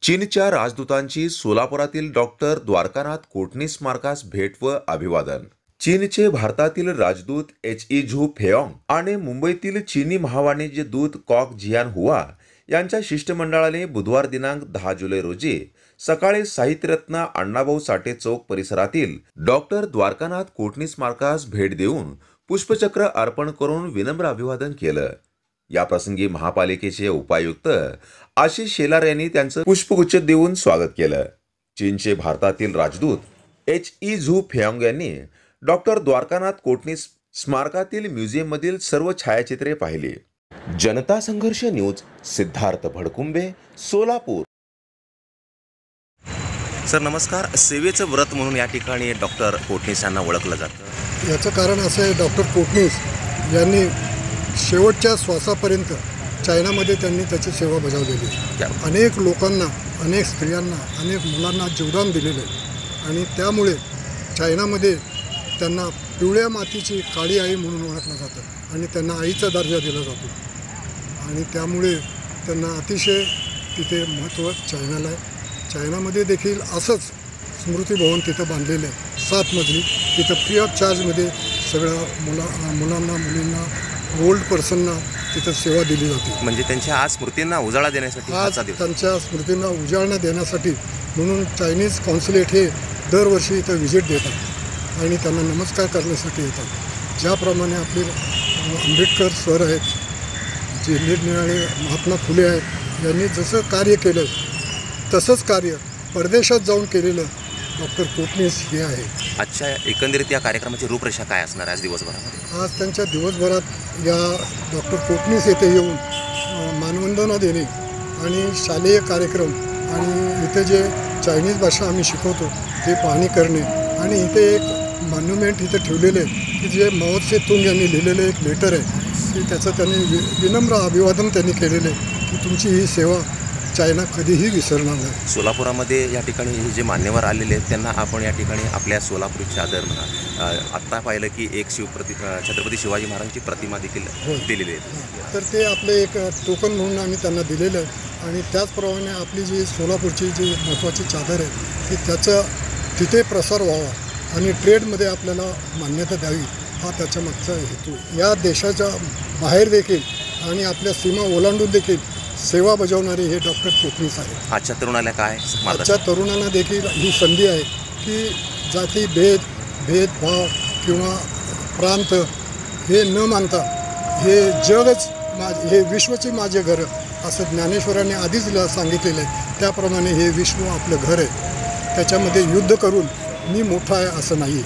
चीनच्या राजदूतांची सोलापुरातील डॉक्टर द्वारकानाथ कोटणी स्मारकास भेट व अभिवादन। चीनचे भारतातील राजदूत एच.ई. झू फेऑंग आणि मुंबईतील चीनी महावाणिज्य दूत कॉक जियान हुआ यांच्या शिष्टमंडळाने बुधवार दिनांक 10 जुलै रोजी सकाळी साहित्यरत्न अण्णाभाऊ साठे चौक परिसरातील डॉक्टर द्वारकानाथ कोटणी स्मारकास भेट देऊन पुष्पचक्र अर्पण करून विनम्र अभिवादन केलं। या प्रसंगी महापालिकेचे उपायुक्त आशिष शेलार यांनी त्यांचं पुष्पगुच्छ देऊन स्वागत केलं। चीनचे भारतातील राजदूत एच.ई. झू फेऑंग यांनी डॉक्टर द्वारकानाथ कोटणी स्मारकातील म्युझियममधील सर्व छायाचित्रे पाहिली। जनता संघर्ष न्यूज, सिद्धार्थ भडकुंबे, सोलापूर। सर नमस्कार। सेवेचं व्रत म्हणून या ठिकाणी डॉक्टर कोटणीस यांना ओळखलं जातं। याचं कारण असं आहे, डॉक्टर कोटणीस यांनी शेवटच्या श्वासापर्यंत चायनामध्ये त्यांनी त्याची सेवा बजावलेली। अनेक लोकांना, अनेक स्त्रियांना, अनेक मुलांना जीवदान दिलेलं आहे आणि त्यामुळे चायनामध्ये त्यांना पिवळ्या मातीची काळी आई म्हणून ओळखलं जातं आणि त्यांना आईचा दर्जा दिला जातो आणि त्यामुळे त्यांना अतिशय तिथे महत्त्व चायनाला आहे। चायनामध्ये देखील असंच स्मृती भवन तिथं बांधलेलं आहे, 7 मजली। तिथं फ्री ऑफ चार्जमध्ये सगळ्या मुलांना, मुलींना, ओल्ड पर्सनना तिथं सेवा दिली जाते। म्हणजे त्यांच्या आज स्मृतींना उजाळा देण्यासाठी, आज त्यांच्या स्मृतींना उजाळणा देण्यासाठी म्हणून चायनीज कॉन्सुलेट हे दरवर्षी इथं व्हिजिट देतात आणि त्यांना नमस्कार करण्यासाठी येतात। ज्याप्रमाणे आपले आंबेडकर सर आहेत, जे निरनिराळे महात्मा फुले आहेत, यांनी जसं कार्य केलं तसंच कार्य परदेशात जाऊन केलेलं डॉक्टर कोटणीस हे आहे। आजच्या एकंदरीत या कार्यक्रमाची रूपरेषा काय असणार आज दिवसभरामध्ये? आज त्यांच्या दिवसभरात या डॉक्टर कोटणीस येथे येऊन मानवंदना देणे आणि शालेय कार्यक्रम आणि इथे जे चायनीज भाषा आम्ही शिकवतो ते पाहणी करणे आणि इथे एक मॉन्युमेंट इथे ठेवलेले आहे की जे माओ त्से तुंग यांनी लिहिलेलं एक लेटर आहे की त्याचं त्यांनी विनम्र अभिवादन त्यांनी केलेलं आहे की तुमची ही सेवा चायना कधीही विसरणार नाही। सोलापुरामध्ये या ठिकाणी जे मान्यवर आलेले आहेत त्यांना आपण या ठिकाणी आपल्या सोलापुरी चादर म्हणा, आत्ता पाहिलं की एक छत्रपती शिवाजी महाराजांची प्रतिमा देखील दिलेली आहे, तर ते आपले एक टोकन म्हणून आम्ही त्यांना दिलेलं आहे आणि त्याचप्रमाणे आपली जी सोलापूरची जी महत्त्वाची चादर आहे की त्याचा तिथे प्रसार व्हावा आणि ट्रेडमध्ये आपल्याला मान्यता द्यावी, हा त्याच्या मागचा हेतू। या देशाच्या बाहेर देखील आणि आपल्या सीमा ओलांडून देखील सेवा बजावणारे हे डॉक्टर कोटणीस आहेत। आजच्या तरुणाला काय? आजच्या तरुणांना देखील ही संधी आहे की जाती भेदभाव किंवा प्रांत हे न मानता हे जगच हे विश्वचे माझे घर असं ज्ञानेश्वरांनी आधीच सांगितलेलं आहे। त्याप्रमाणे हे विश्व आपलं घर आहे, त्याच्यामध्ये युद्ध करून मी मोठा आहे असं नाही।